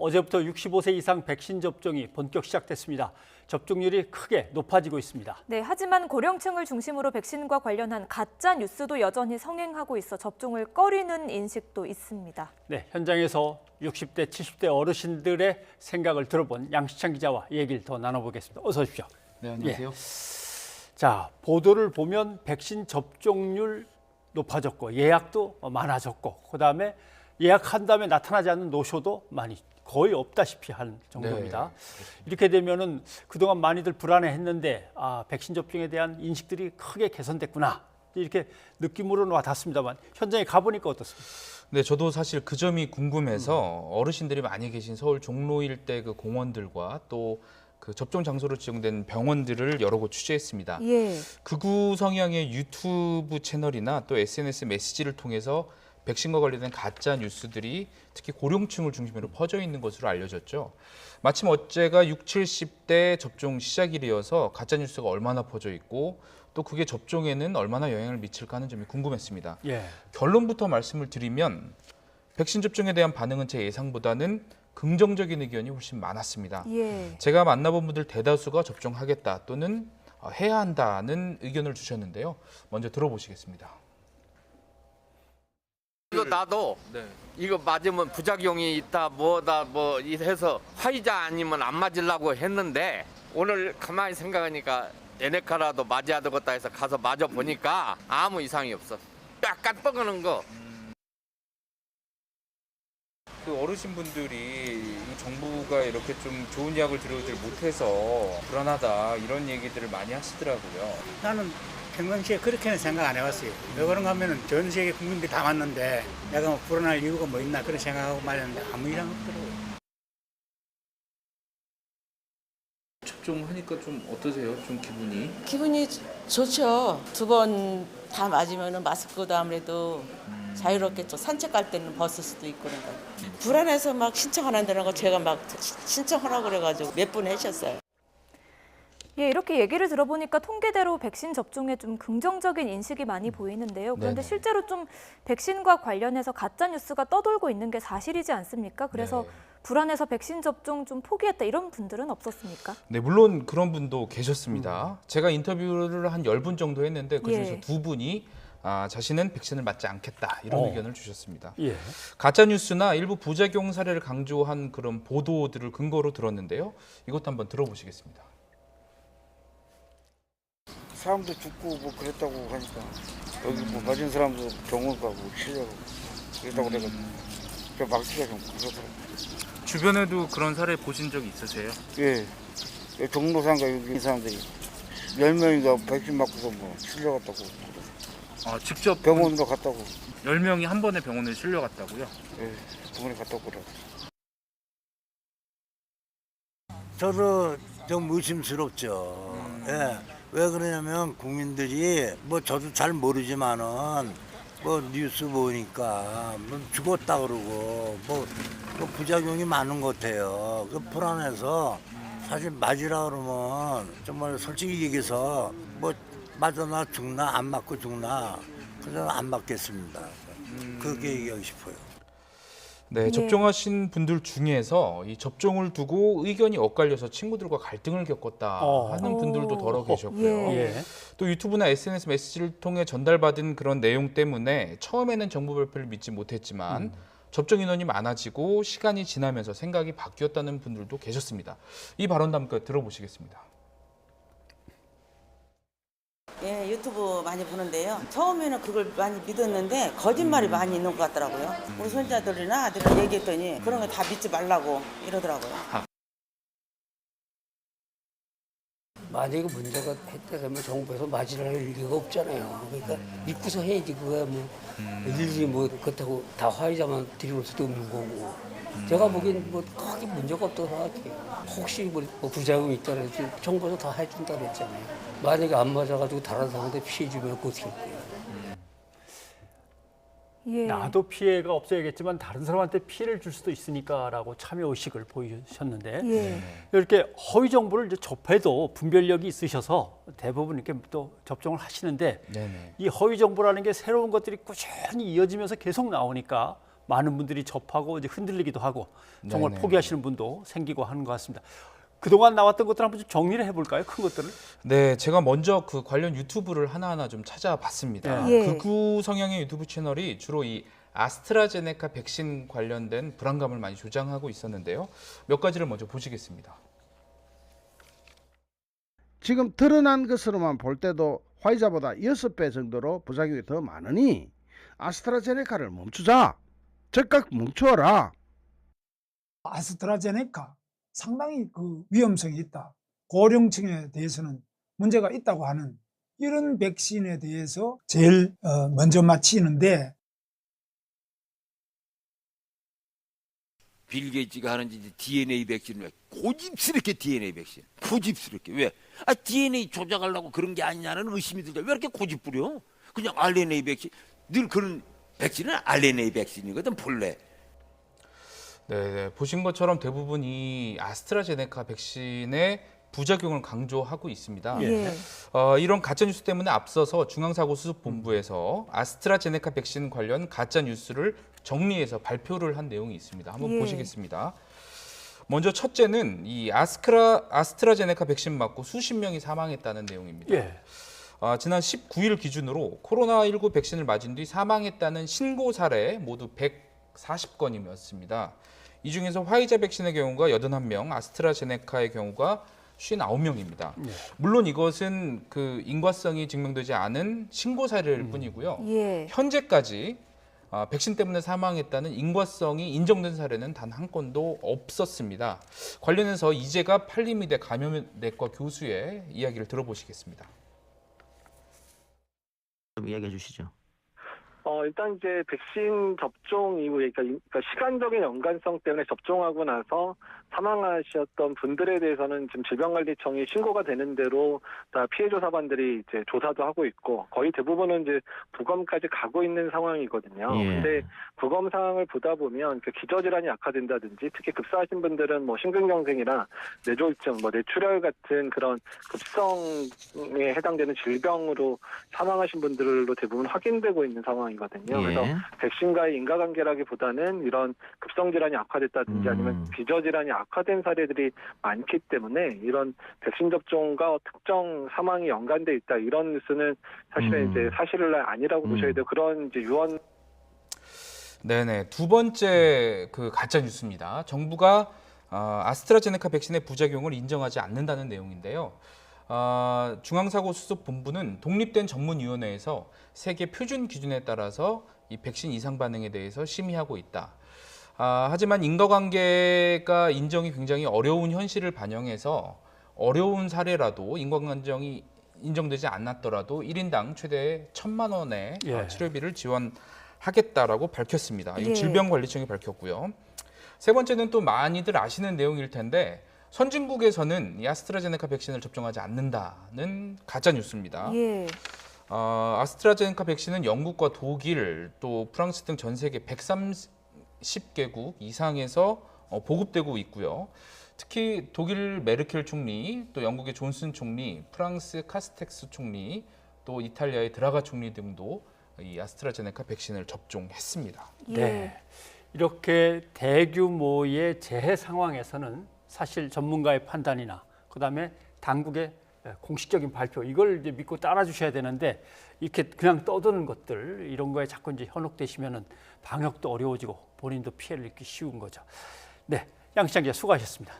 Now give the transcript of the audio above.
어제부터 65세 이상 백신 접종이 본격 시작됐습니다. 접종률이 크게 높아지고 있습니다. 네, 하지만 고령층을 중심으로 백신과 관련한 가짜 뉴스도 여전히 성행하고 있어 접종을 꺼리는 인식도 있습니다. 네, 현장에서 60대, 70대 어르신들의 생각을 들어본 양시창 기자와 얘기를 더 나눠보겠습니다. 어서 오십시오. 네, 안녕하세요. 예. 자, 보도를 보면 백신 접종률 높아졌고 예약도 많아졌고 그다음에 예약한 다음에 나타나지 않는 노쇼도 거의 없다시피 한 정도입니다. 네, 이렇게 되면은 그동안 많이들 불안해했는데 백신 접종에 대한 인식들이 크게 개선됐구나 이렇게 느낌으로는 와닿습니다만 현장에 가보니까 어떻습니까? 네, 저도 사실 그 점이 궁금해서 어르신들이 많이 계신 서울 종로 일대 그 공원들과 또 그 접종 장소로 지정된 병원들을 여러 곳 취재했습니다. 예. 극우 성향의 유튜브 채널이나 또 SNS 메시지를 통해서 백신과 관련된 가짜 뉴스들이 특히 고령층을 중심으로 퍼져 있는 것으로 알려졌죠. 마침 어제가 60, 70대 접종 시작일이어서 가짜 뉴스가 얼마나 퍼져 있고 또 그게 접종에는 얼마나 영향을 미칠까 하는 점이 궁금했습니다. 예. 결론부터 말씀을 드리면 백신 접종에 대한 반응은 제 예상보다는 긍정적인 의견이 훨씬 많았습니다. 예. 제가 만나본 분들 대다수가 접종하겠다 또는 해야 한다는 의견을 주셨는데요. 먼저 들어보시겠습니다. 나도 이거 맞으면 부작용이 있다 뭐다 뭐 해서 화이자 아니면 안 맞으려고 했는데 오늘 가만히 생각하니까 에네카라도 맞아야 되겠다 해서 가서 맞아 보니까 아무 이상이 없어. 약간 뻐근한 거. 그 어르신분들이 이 정부가 이렇게 좀 좋은 약을 들여오질 못해서 불안하다 이런 얘기들을 많이 하시더라고요. 나는 평상시에 그렇게는 생각 안 해봤어요. 왜 그런가 하면은 전 세계 국민들이 다 맞는데 내가 뭐 불안할 이유가 뭐 있나 그런 생각하고 말했는데 아무 이상 없더라고요. 접종하니까 좀 어떠세요? 좀 기분이? 기분이 좋죠. 2번 다 맞으면 마스크도 아무래도 자유롭겠죠. 산책 갈 때는 벗을 수도 있고 그러니까. 불안해서 막 신청 안 한다는 거 제가 막 신청하라고 그래가지고 몇 분 하셨어요. 예, 이렇게 얘기를 들어보니까 통계대로 백신 접종에 좀 긍정적인 인식이 많이 보이는데요. 그런데 네네. 실제로 좀 백신과 관련해서 가짜 뉴스가 떠돌고 있는 게 사실이지 않습니까? 그래서 네. 불안해서 백신 접종 좀 포기했다 이런 분들은 없었습니까? 네, 물론 그런 분도 계셨습니다. 제가 인터뷰를 한 10분 정도 했는데 그중에서 예. 2분이 자신은 백신을 맞지 않겠다 이런 의견을 주셨습니다. 예. 가짜 뉴스나 일부 부작용 사례를 강조한 그런 보도들을 근거로 들었는데요. 이것도 한번 들어보시겠습니다. 사람도 죽고 뭐 그랬다고 하니까 여기 뭐 맞은 사람도 병원 가고 치료하고 그랬다고 그래가지고 저 막기가 좀 그렇더라고요. 주변에도 그런 사례 보신 적 있으세요? 예, 종로상가 여기 사람들이 10명인가 백신 맞고서 뭐 실려갔다고 직접 병원으로 갔다고 10명이 한 번에 병원에 실려갔다고요? 예, 병원에 갔다고 그러고. 저도 좀 의심스럽죠. 예. 왜 그러냐면 국민들이 뭐 저도 잘 모르지만은 뭐 뉴스 보니까 뭐 죽었다 그러고 뭐 부작용이 많은 것 같아요. 그 불안해서 사실 맞으라 그러면 정말 솔직히 얘기해서 뭐 맞으나 죽나 안 맞고 죽나 그래서 안 맞겠습니다. 그렇게 얘기하고 싶어요. 네, 예. 접종하신 분들 중에서 이 접종을 두고 의견이 엇갈려서 친구들과 갈등을 겪었다 하는 분들도 더러 계셨고요. 예. 예. 또 유튜브나 SNS 메시지를 통해 전달받은 그런 내용 때문에 처음에는 정부 발표를 믿지 못했지만 접종 인원이 많아지고 시간이 지나면서 생각이 바뀌었다는 분들도 계셨습니다. 이 발언도 함께 들어보시겠습니다. 예, 유튜브 많이 보는데요. 처음에는 그걸 많이 믿었는데 거짓말이 많이 있는 것 같더라고요. 우리 손자들이나 아들이 얘기했더니 그런 거 다 믿지 말라고 이러더라고요. 만약에 문제가 했다면 정부에서 맞으라는 일리가 없잖아요. 그러니까 믿고서 해야지 그거야 뭐 일일이 뭐 그렇다고 다 화이자만 드릴 수도 없는 거고. 제가 보기엔 뭐 크게 문제가 없다고 생각해요. 혹시 뭐 부작용이 있다 그래서 정부에서 다 해준다 그랬잖아요. 만약에 안 맞아가지고 다른 사람한테 피해 주면 어떻게 할 거예요? 예. 나도 피해가 없어야겠지만 다른 사람한테 피해를 줄 수도 있으니까라고 참여 의식을 보이셨는데 예. 이렇게 허위 정보를 이제 접해도 분별력이 있으셔서 대부분 이렇게 또 접종을 하시는데 네네. 이 허위 정보라는 게 새로운 것들이 꾸준히 이어지면서 계속 나오니까 많은 분들이 접하고 이제 흔들리기도 하고 정말 네네. 포기하시는 분도 생기고 하는 것 같습니다. 그동안 나왔던 것들 한번 좀 정리를 해볼까요? 큰 것들을. 네, 제가 먼저 그 관련 유튜브를 하나하나 좀 찾아봤습니다. 예. 극우 성향의 유튜브 채널이 주로 이 아스트라제네카 백신 관련된 불안감을 많이 조장하고 있었는데요. 몇 가지를 먼저 보시겠습니다. 지금 드러난 것으로만 볼 때도 화이자보다 6배 정도로 부작용이 더 많으니 아스트라제네카를 멈추자. 즉각 멈추어라. 아스트라제네카 상당히 그 위험성이 있다. 고령층에 대해서는 문제가 있다고 하는 이런 백신에 대해서 제일 먼저 맞히는데 빌 게이츠가 하는 이제 DNA 백신을 왜 고집스럽게 DNA 백신 고집스럽게 왜 DNA 조작하려고 그런 게 아니냐는 의심이 들죠. 왜 이렇게 고집 부려? 그냥 RNA 백신 늘 그런 백신은 RNA 백신이거든 본래. 네, 보신 것처럼 대부분 이 아스트라제네카 백신의 부작용을 강조하고 있습니다. 예. 이런 가짜 뉴스 때문에 앞서서 중앙사고수습본부에서 아스트라제네카 백신 관련 가짜 뉴스를 정리해서 발표를 한 내용이 있습니다. 한번 예. 보시겠습니다. 먼저 첫째는 이 아스트라제네카 백신 맞고 수십 명이 사망했다는 내용입니다. 예. 지난 19일 기준으로 코로나19 백신을 맞은 뒤 사망했다는 신고 사례 모두 140건이었습니다. 이 중에서 화이자 백신의 경우가 81명, 아스트라제네카의 경우가 59명입니다. 네. 물론 이것은 그 인과성이 증명되지 않은 신고 사례일 뿐이고요. 예. 현재까지 백신 때문에 사망했다는 인과성이 인정된 사례는 단 한 건도 없었습니다. 관련해서 이재갑 한림의대 감염내과 교수의 이야기를 들어보시겠습니다. 좀 이야기해 주시죠. 일단 이제 백신 접종 이후에 그러니까 시간적인 연관성 때문에 접종하고 나서 사망하셨던 분들에 대해서는 지금 질병관리청이 신고가 되는 대로 다 피해 조사반들이 이제 조사도 하고 있고 거의 대부분은 이제 부검까지 가고 있는 상황이거든요. 예. 근데 부검 상황을 보다 보면 그 기저질환이 악화된다든지 특히 급사하신 분들은 뭐 심근경색이나 뇌졸중, 뭐 뇌출혈 같은 그런 급성에 해당되는 질병으로 사망하신 분들로 대부분 확인되고 있는 상황이거든요. 예. 그래서 백신과의 인과관계라기보다는 이런 급성질환이 악화됐다든지 아니면 기저질환이 악화된 사례들이 많기 때문에 이런 백신 접종과 특정 사망이 연관돼 있다 이런 뉴스는 사실은 이제 사실은 아니라고 보셔야 돼요. 그런 이제 유언. 네네, 두 번째 그 가짜 뉴스입니다. 정부가 아스트라제네카 백신의 부작용을 인정하지 않는다는 내용인데요. 중앙사고수습본부는 독립된 전문위원회에서 세계 표준 기준에 따라서 이 백신 이상 반응에 대해서 심의하고 있다. 하지만 인과관계가 인정이 굉장히 어려운 현실을 반영해서 어려운 사례라도 인과관계이 인정되지 않았더라도 1인당 최대 1,000만 원의 예. 치료비를 지원하겠다라고 밝혔습니다. 이건 예. 질병관리청이 밝혔고요. 세 번째는 또 많이들 아시는 내용일 텐데 선진국에서는 이 아스트라제네카 백신을 접종하지 않는다는 가짜 뉴스입니다. 예. 아스트라제네카 백신은 영국과 독일 또 프랑스 등 전 세계 130개국 이상에서 보급되고 있고요. 특히 독일 메르켈 총리, 또 영국의 존슨 총리, 프랑스 카스텍스 총리, 또 이탈리아의 드라가 총리 등도 이 아스트라제네카 백신을 접종했습니다. 예. 네. 이렇게 대규모의 재해 상황에서는 사실 전문가의 판단이나 그다음에 당국의 공식적인 발표 이걸 이제 믿고 따라주셔야 되는데 이렇게 그냥 떠드는 것들 이런 거에 자꾸 이제 현혹되시면은 방역도 어려워지고 본인도 피해를 입기 쉬운 거죠. 네, 양시장 기자 수고하셨습니다.